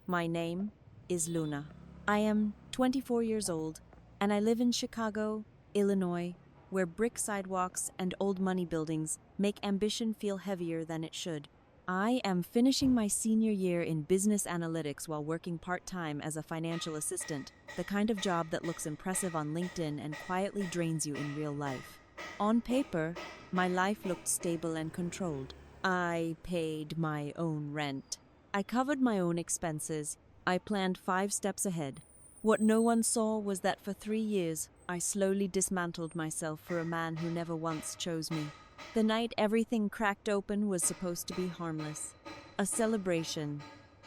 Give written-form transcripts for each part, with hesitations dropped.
My name is Luna. I am 24 years old, and I live in Chicago, Illinois, where brick sidewalks and old money buildings make ambition feel heavier than it should. I am finishing my senior year in business analytics while working part-time as a financial assistant, the kind of job that looks impressive on LinkedIn and quietly drains you in real life. On paper, my life looked stable and controlled. I paid my own rent. I covered my own expenses. I planned 5 steps ahead. What no one saw was that for 3 years, I slowly dismantled myself for a man who never once chose me. The night everything cracked open was supposed to be harmless. A celebration.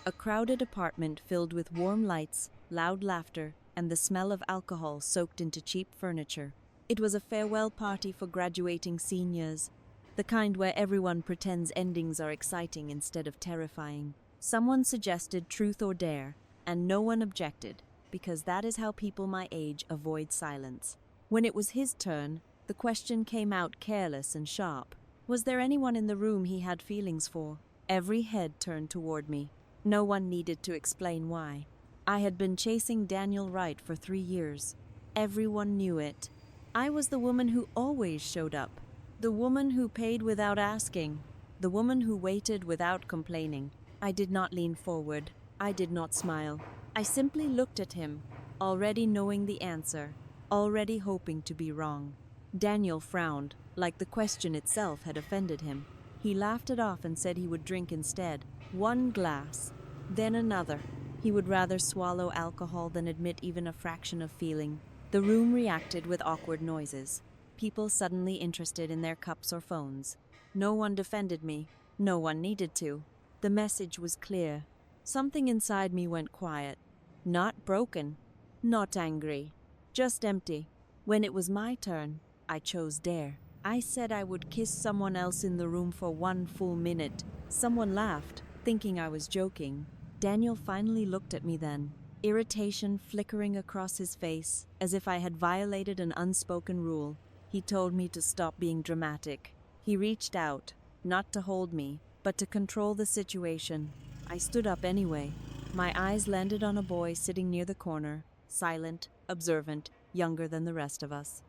A crowded apartment filled with warm lights, loud laughter, and the smell of alcohol soaked into cheap furniture. It was a farewell party for graduating seniors, the kind where everyone pretends endings are exciting instead of terrifying. Someone suggested truth or dare, and no one objected, because that is how people my age avoid silence. When it was his turn, the question came out careless and sharp. Was there anyone in the room he had feelings for? Every head turned toward me. No one needed to explain why. I had been chasing Daniel Wright for 3 years. Everyone knew it. I was the woman who always showed up. The woman who paid without asking. The woman who waited without complaining. I did not lean forward. I did not smile. I simply looked at him, already knowing the answer, already hoping to be wrong. Daniel frowned, like the question itself had offended him. He laughed it off and said he would drink instead. 1 glass, then another. He would rather swallow alcohol than admit even a fraction of feeling. The room reacted with awkward noises. People suddenly interested in their cups or phones. No one defended me. No one needed to. The message was clear. Something inside me went quiet. Not broken. Not angry. Just empty. When it was my turn, I chose dare. I said I would kiss someone else in the room for 1 full minute. Someone laughed, thinking I was joking. Daniel finally looked at me then, irritation flickering across his face, as if I had violated an unspoken rule. He told me to stop being dramatic. He reached out, not to hold me, but to control the situation. I stood up anyway. My eyes landed on a boy sitting near the corner, silent, observant, younger than the rest of us.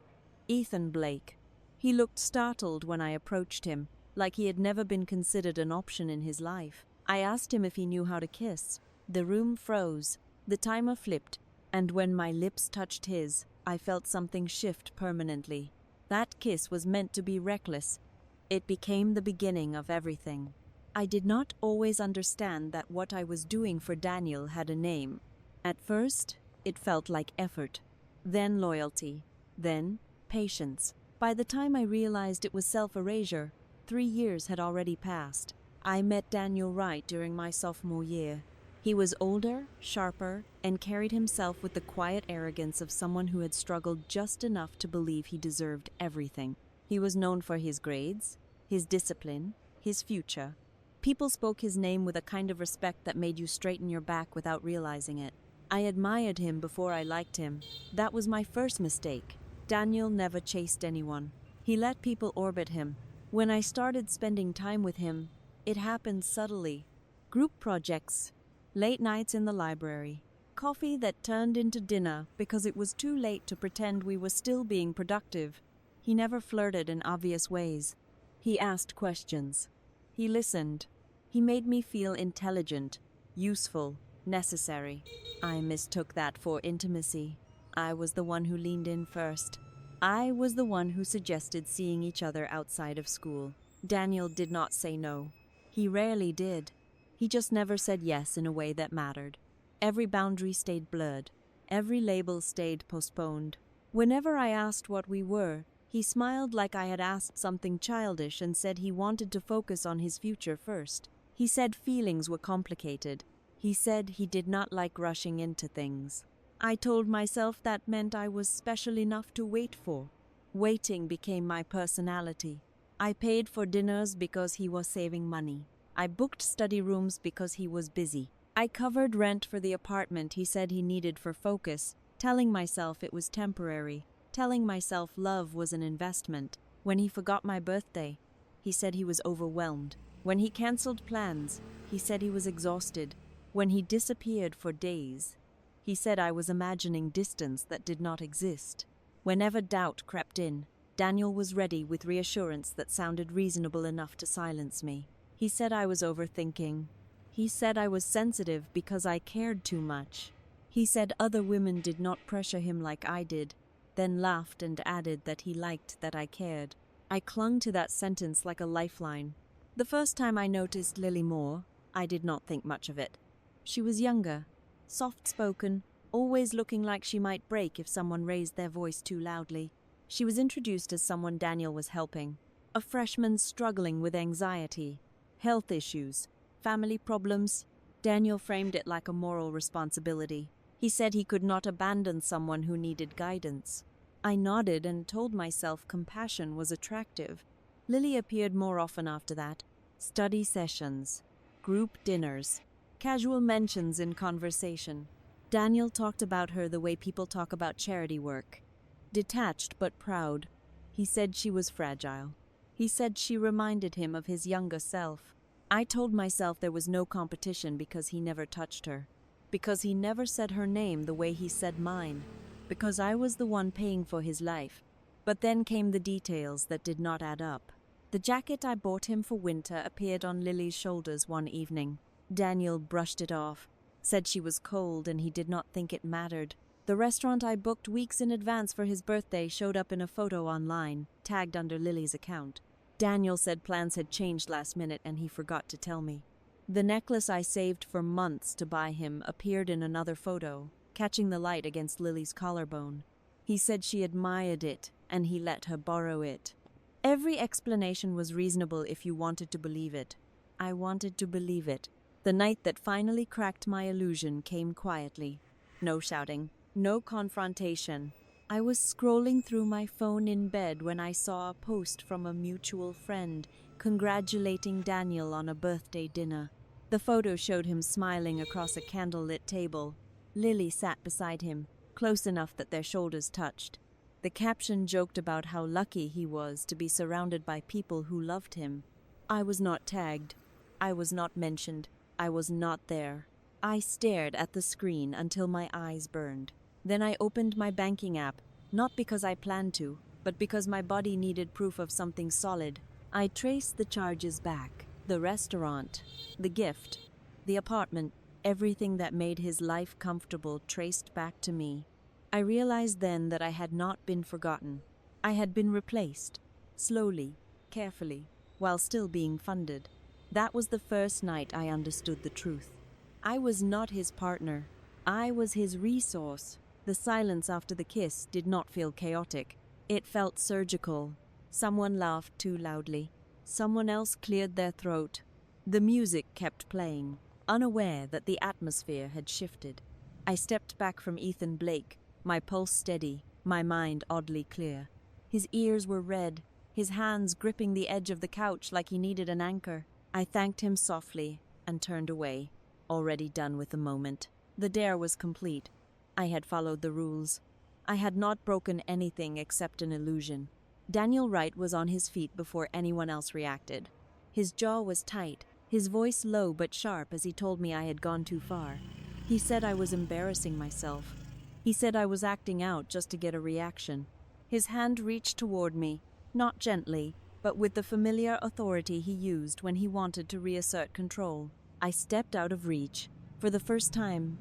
Ethan Blake. He looked startled when I approached him, like he had never been considered an option in his life. I asked him if he knew how to kiss. The room froze, the timer flipped, and when my lips touched his, I felt something shift permanently. That kiss was meant to be reckless. It became the beginning of everything. I did not always understand that what I was doing for Daniel had a name. At first, it felt like effort, then loyalty, then patience. By the time I realized it was self-erasure, 3 years had already passed. I met Daniel Wright during my sophomore year. He was older, sharper, and carried himself with the quiet arrogance of someone who had struggled just enough to believe he deserved everything. He was known for his grades, his discipline, his future. People spoke his name with a kind of respect that made you straighten your back without realizing it. I admired him before I liked him. That was my first mistake. Daniel never chased anyone. He let people orbit him. When I started spending time with him, it happened subtly. Group projects, late nights in the library, coffee that turned into dinner because it was too late to pretend we were still being productive. He never flirted in obvious ways. He asked questions. He listened. He made me feel intelligent, useful, necessary. I mistook that for intimacy. I was the one who leaned in first. I was the one who suggested seeing each other outside of school. Daniel did not say no. He rarely did. He just never said yes in a way that mattered. Every boundary stayed blurred. Every label stayed postponed. Whenever I asked what we were, he smiled like I had asked something childish and said he wanted to focus on his future first. He said feelings were complicated. He said he did not like rushing into things. I told myself that meant I was special enough to wait for. Waiting became my personality. I paid for dinners because he was saving money. I booked study rooms because he was busy. I covered rent for the apartment he said he needed for focus, telling myself it was temporary, telling myself love was an investment. When he forgot my birthday, he said he was overwhelmed. When he canceled plans, he said he was exhausted. when he disappeared for days. He said I was imagining distance that did not exist. Whenever doubt crept in, Daniel was ready with reassurance that sounded reasonable enough to silence me. He said I was overthinking. He said I was sensitive because I cared too much. He said other women did not pressure him like I did, then laughed and added that he liked that I cared. I clung to that sentence like a lifeline. The first time I noticed Lily more, I did not think much of it. She was younger, soft-spoken, always looking like she might break if someone raised their voice too loudly. She was introduced as someone Daniel was helping, a freshman struggling with anxiety, health issues, family problems. Daniel framed it like a moral responsibility. He said he could not abandon someone who needed guidance. I nodded and told myself compassion was attractive. Lily appeared more often after that. Study sessions, group dinners, casual mentions in conversation. Daniel talked about her the way people talk about charity work. Detached but proud. He said she was fragile. He said she reminded him of his younger self. I told myself there was no competition because he never touched her. Because he never said her name the way he said mine. Because I was the one paying for his life. But then came the details that did not add up. The jacket I bought him for winter appeared on Lily's shoulders one evening. Daniel brushed it off, said she was cold and he did not think it mattered. The restaurant I booked weeks in advance for his birthday showed up in a photo online, tagged under Lily's account. Daniel said plans had changed last minute and he forgot to tell me. The necklace I saved for months to buy him appeared in another photo, catching the light against Lily's collarbone. He said she admired it and he let her borrow it. Every explanation was reasonable if you wanted to believe it. I wanted to believe it. The night that finally cracked my illusion came quietly. No shouting, no confrontation. I was scrolling through my phone in bed when I saw a post from a mutual friend congratulating Daniel on a birthday dinner. The photo showed him smiling across a candlelit table. Lily sat beside him, close enough that their shoulders touched. The caption joked about how lucky he was to be surrounded by people who loved him. I was not tagged. I was not mentioned. I was not there. I stared at the screen until my eyes burned. Then I opened my banking app, not because I planned to, but because my body needed proof of something solid. I traced the charges back. The restaurant, the gift, the apartment, everything that made his life comfortable traced back to me. I realized then that I had not been forgotten. I had been replaced, slowly, carefully, while still being funded. That was the first night I understood the truth. I was not his partner. I was his resource. The silence after the kiss did not feel chaotic. It felt surgical. Someone laughed too loudly. Someone else cleared their throat. The music kept playing, unaware that the atmosphere had shifted. I stepped back from Ethan Blake, my pulse steady, my mind oddly clear. His ears were red, his hands gripping the edge of the couch like he needed an anchor. I thanked him softly and turned away, already done with the moment. The dare was complete. I had followed the rules. I had not broken anything except an illusion. Daniel Wright was on his feet before anyone else reacted. His jaw was tight, his voice low but sharp as he told me I had gone too far. He said I was embarrassing myself. He said I was acting out just to get a reaction. His hand reached toward me, not gently, but with the familiar authority he used when he wanted to reassert control. I stepped out of reach. For the first time,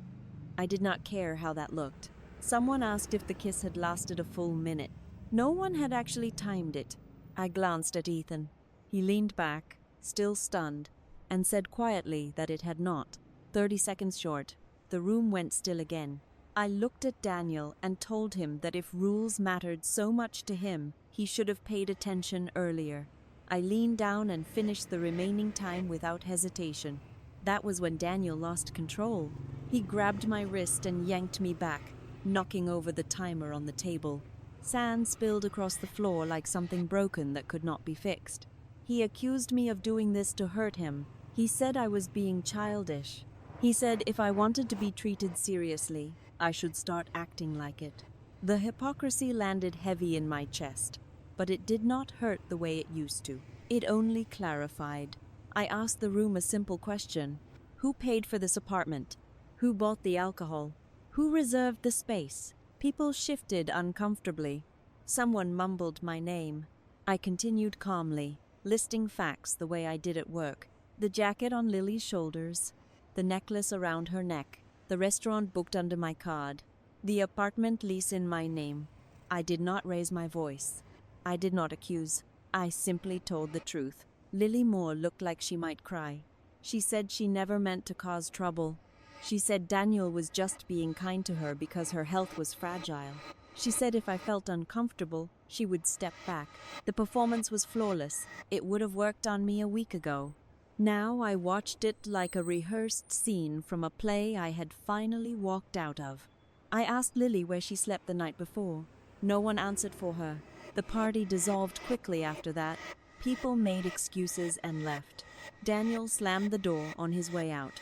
I did not care how that looked. Someone asked if the kiss had lasted a full minute. No one had actually timed it. I glanced at Ethan. He leaned back, still stunned, and said quietly that it had not. 30 seconds short, the room went still again. I looked at Daniel and told him that if rules mattered so much to him, he should have paid attention earlier. I leaned down and finished the remaining time without hesitation. That was when Daniel lost control. He grabbed my wrist and yanked me back, knocking over the timer on the table. Sand spilled across the floor like something broken that could not be fixed. He accused me of doing this to hurt him. He said I was being childish. He said if I wanted to be treated seriously, I should start acting like it. The hypocrisy landed heavy in my chest, but it did not hurt the way it used to. It only clarified. I asked the room a simple question. Who paid for this apartment? Who bought the alcohol? Who reserved the space? People shifted uncomfortably. Someone mumbled my name. I continued calmly, listing facts the way I did at work. The jacket on Lily's shoulders, the necklace around her neck, the restaurant booked under my card, the apartment lease in my name. I did not raise my voice. I did not accuse. I simply told the truth. Lily Moore looked like she might cry. She said she never meant to cause trouble. She said Daniel was just being kind to her because her health was fragile. She said if I felt uncomfortable, she would step back. The performance was flawless. It would have worked on me a week ago. Now I watched it like a rehearsed scene from a play I had finally walked out of. I asked Lily where she slept the night before. No one answered for her. The party dissolved quickly after that. People made excuses and left. Daniel slammed the door on his way out.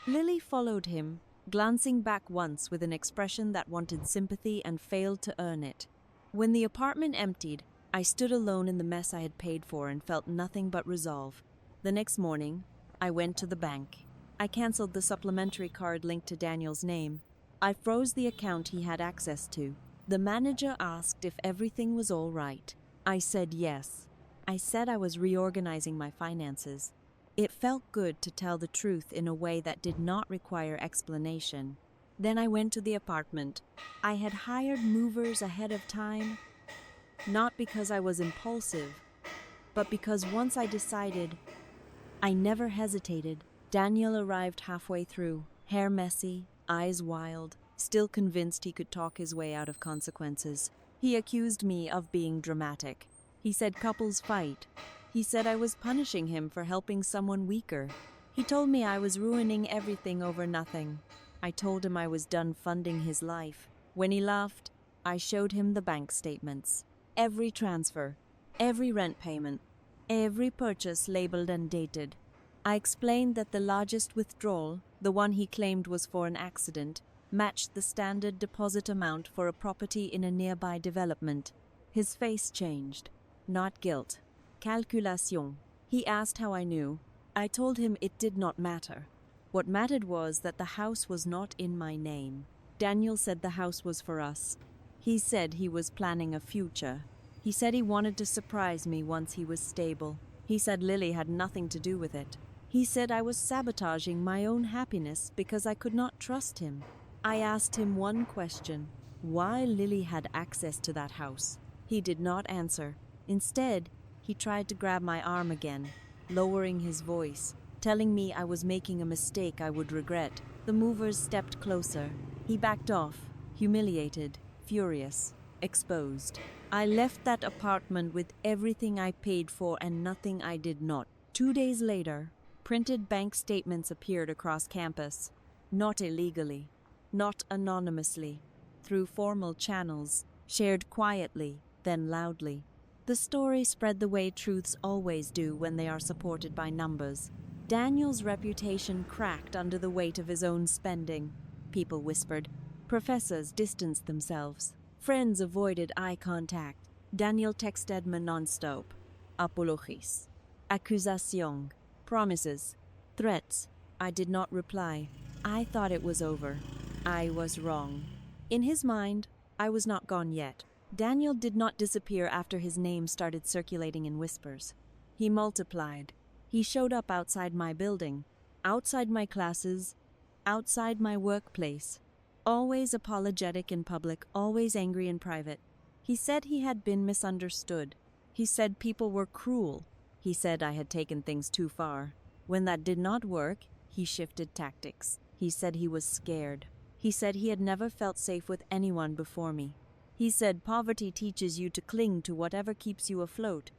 Lily followed him, glancing back once with an expression that wanted sympathy and failed to earn it. When the apartment emptied, I stood alone in the mess I had paid for and felt nothing but resolve. The next morning, I went to the bank. I canceled the supplementary card linked to Daniel's name. I froze the account he had access to. The manager asked if everything was all right. I said yes. I said I was reorganizing my finances. It felt good to tell the truth in a way that did not require explanation. Then I went to the apartment. I had hired movers ahead of time, not because I was impulsive, but because once I decided, I never hesitated. Daniel arrived halfway through, hair messy, eyes wild, still convinced he could talk his way out of consequences. He accused me of being dramatic. He said couples fight. He said I was punishing him for helping someone weaker. He told me I was ruining everything over nothing. I told him I was done funding his life. When he laughed, I showed him the bank statements. Every transfer, every rent payment, every purchase labeled and dated. I explained that the largest withdrawal, the one he claimed was for an accident, matched the standard deposit amount for a property in a nearby development. His face changed. Not guilt. Calculation. He asked how I knew. I told him it did not matter. What mattered was that the house was not in my name. Daniel said the house was for us. He said he was planning a future. He said he wanted to surprise me once he was stable. He said Lily had nothing to do with it. He said I was sabotaging my own happiness because I could not trust him. I asked him one question: why Lily had access to that house. He did not answer. Instead, he tried to grab my arm again, lowering his voice, telling me I was making a mistake I would regret. The movers stepped closer. He backed off, humiliated, furious, exposed. I left that apartment with everything I paid for and nothing I did not. 2 days later, printed bank statements appeared across campus. Not illegally, not anonymously, through formal channels, shared quietly, then loudly. The story spread the way truths always do when they are supported by numbers. Daniel's reputation cracked under the weight of his own spending. People whispered. Professors distanced themselves. Friends avoided eye contact. Daniel texted me non-stop. Apologies. Accusation. Promises. Threats. I did not reply. I thought it was over. I was wrong. In his mind, I was not gone yet. Daniel did not disappear after his name started circulating in whispers. He multiplied. He showed up outside my building, outside my classes, outside my workplace. Always apologetic in public, always angry in private. He said he had been misunderstood. He said people were cruel. He said I had taken things too far. When that did not work, he shifted tactics. He said he was scared. He said he had never felt safe with anyone before me. He said poverty teaches you to cling to whatever keeps you afloat,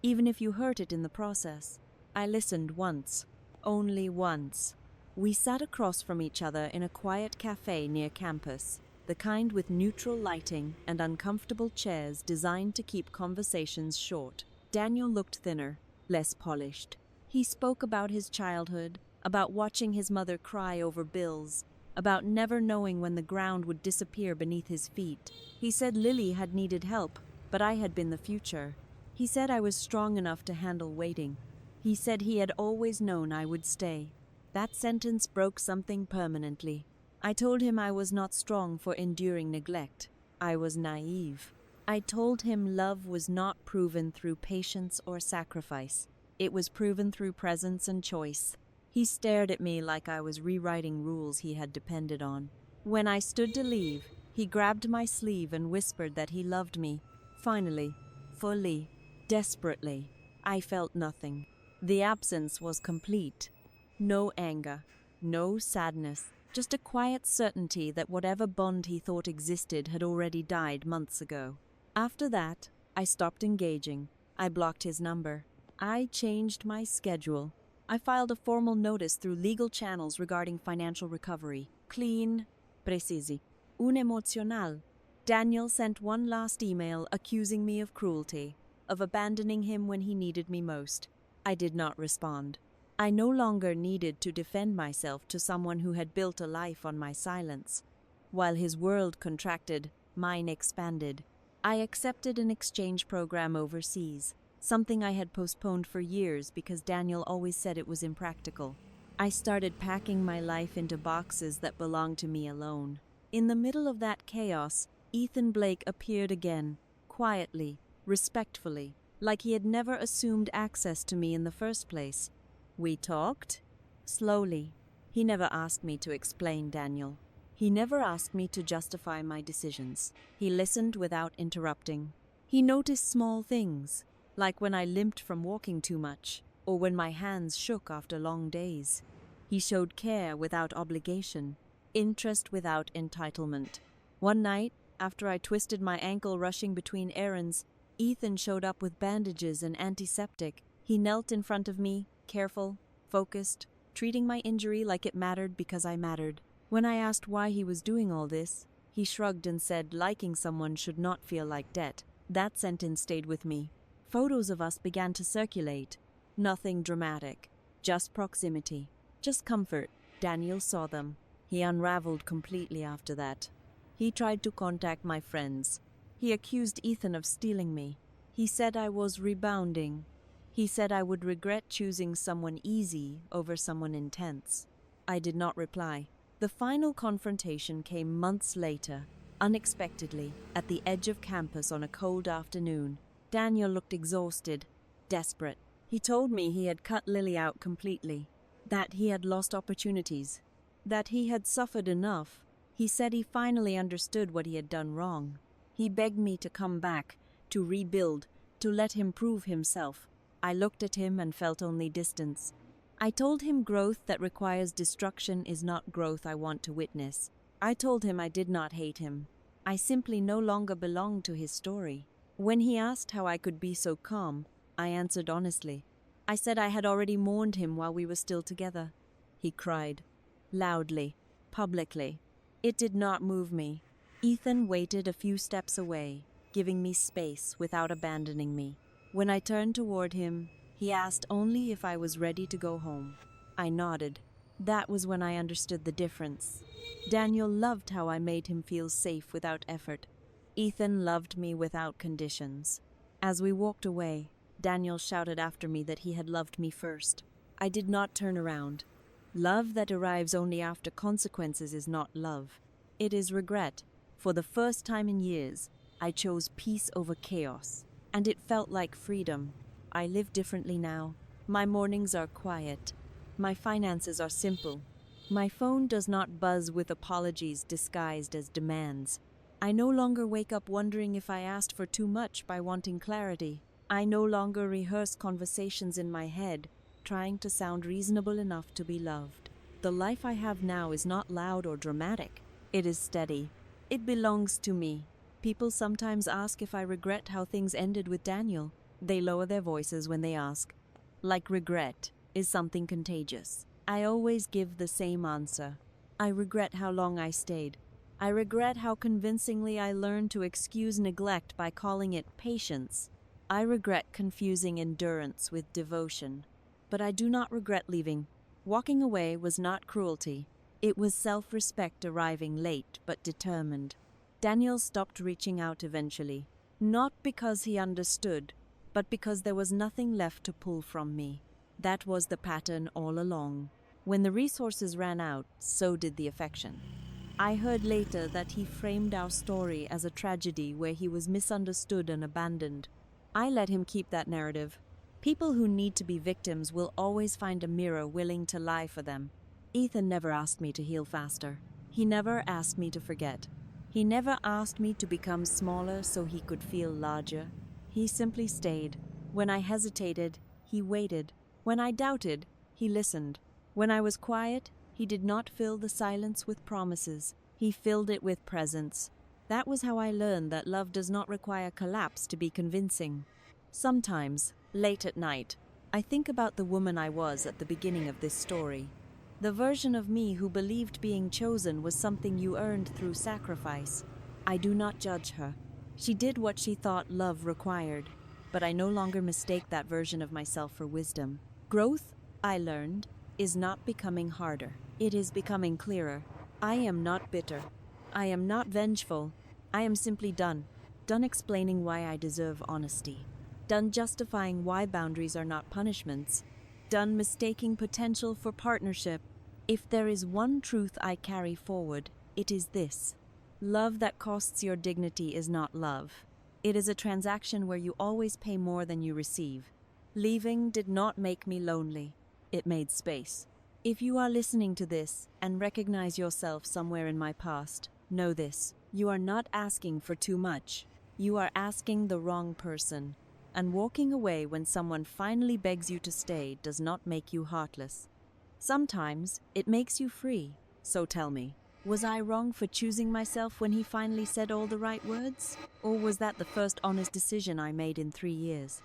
even if you hurt it in the process. I listened once, only once. We sat across from each other in a quiet cafe near campus, the kind with neutral lighting and uncomfortable chairs designed to keep conversations short. Daniel looked thinner, less polished. He spoke about his childhood, about watching his mother cry over bills, about never knowing when the ground would disappear beneath his feet. He said Lily had needed help, but I had been the future. He said I was strong enough to handle waiting. He said he had always known I would stay. That sentence broke something permanently. I told him I was not strong for enduring neglect. I was naive. I told him love was not proven through patience or sacrifice. It was proven through presence and choice. He stared at me like I was rewriting rules he had depended on. When I stood to leave, he grabbed my sleeve and whispered that he loved me. Finally, fully, desperately. I felt nothing. The absence was complete. No anger, no sadness, just a quiet certainty that whatever bond he thought existed had already died months ago. After that, I stopped engaging. I blocked his number. I changed my schedule. I filed a formal notice through legal channels regarding financial recovery. Clean, precisi, un emocional. Daniel sent one last email accusing me of cruelty, of abandoning him when he needed me most. I did not respond. I no longer needed to defend myself to someone who had built a life on my silence. While his world contracted, mine expanded. I accepted an exchange program overseas, something I had postponed for years because Daniel always said it was impractical. I started packing my life into boxes that belonged to me alone. In the middle of that chaos, Ethan Blake appeared again, quietly, respectfully, like he had never assumed access to me in the first place. We talked, slowly. He never asked me to explain, Daniel. He never asked me to justify my decisions. He listened without interrupting. He noticed small things, like when I limped from walking too much, or when my hands shook after long days. He showed care without obligation, interest without entitlement. One night, after I twisted my ankle rushing between errands, Ethan showed up with bandages and antiseptic. He knelt in front of me, careful, focused, treating my injury like it mattered because I mattered. When I asked why he was doing all this, he shrugged and said liking someone should not feel like debt. That sentence stayed with me. Photos of us began to circulate. Nothing dramatic, just proximity, just comfort. Daniel saw them. He unraveled completely after that. He tried to contact my friends. He accused Ethan of stealing me. He said I was rebounding. He said I would regret choosing someone easy over someone intense. I did not reply. The final confrontation came months later, unexpectedly, at the edge of campus on a cold afternoon. Daniel looked exhausted, desperate. He told me he had cut Lily out completely, that he had lost opportunities, that he had suffered enough. He said he finally understood what he had done wrong. He begged me to come back, to rebuild, to let him prove himself. I looked at him and felt only distance. I told him growth that requires destruction is not growth I want to witness. I told him I did not hate him. I simply no longer belonged to his story. When he asked how I could be so calm, I answered honestly. I said I had already mourned him while we were still together. He cried, loudly, publicly. It did not move me. Ethan waited a few steps away, giving me space without abandoning me. When I turned toward him, he asked only if I was ready to go home. I nodded. That was when I understood the difference. Daniel loved how I made him feel safe without effort. Ethan loved me without conditions. As we walked away, Daniel shouted after me that he had loved me first. I did not turn around. Love that arrives only after consequences is not love. It is regret. For the first time in years, I chose peace over chaos, and it felt like freedom. I live differently now. My mornings are quiet. My finances are simple. My phone does not buzz with apologies disguised as demands. I no longer wake up wondering if I asked for too much by wanting clarity. I no longer rehearse conversations in my head, trying to sound reasonable enough to be loved. The life I have now is not loud or dramatic. It is steady. It belongs to me. People sometimes ask if I regret how things ended with Daniel. They lower their voices when they ask. Like regret is something contagious. I always give the same answer. I regret how long I stayed. I regret how convincingly I learned to excuse neglect by calling it patience. I regret confusing endurance with devotion. But I do not regret leaving. Walking away was not cruelty. It was self-respect arriving late but determined. Daniel stopped reaching out eventually, not because he understood, but because there was nothing left to pull from me. That was the pattern all along. When the resources ran out, so did the affection. I heard later that he framed our story as a tragedy where he was misunderstood and abandoned. I let him keep that narrative. People who need to be victims will always find a mirror willing to lie for them. Ethan never asked me to heal faster. He never asked me to forget. He never asked me to become smaller so he could feel larger. He simply stayed. When I hesitated, he waited. When I doubted, he listened. When I was quiet, he did not fill the silence with promises. He filled it with presence. That was how I learned that love does not require collapse to be convincing. Sometimes, late at night, I think about the woman I was at the beginning of this story. The version of me who believed being chosen was something you earned through sacrifice. I do not judge her. She did what she thought love required, but I no longer mistake that version of myself for wisdom. Growth, I learned, is not becoming harder. It is becoming clearer. I am not bitter. I am not vengeful. I am simply done. Done explaining why I deserve honesty. Done justifying why boundaries are not punishments. Done mistaking potential for partnership. If there is one truth I carry forward, it is this. Love that costs your dignity is not love. It is a transaction where you always pay more than you receive. Leaving did not make me lonely. It made space. If you are listening to this and recognize yourself somewhere in my past, know this. You are not asking for too much. You are asking the wrong person. And walking away when someone finally begs you to stay does not make you heartless. Sometimes it makes you free. So tell me, was I wrong for choosing myself when he finally said all the right words? Or was that the first honest decision I made in 3 years?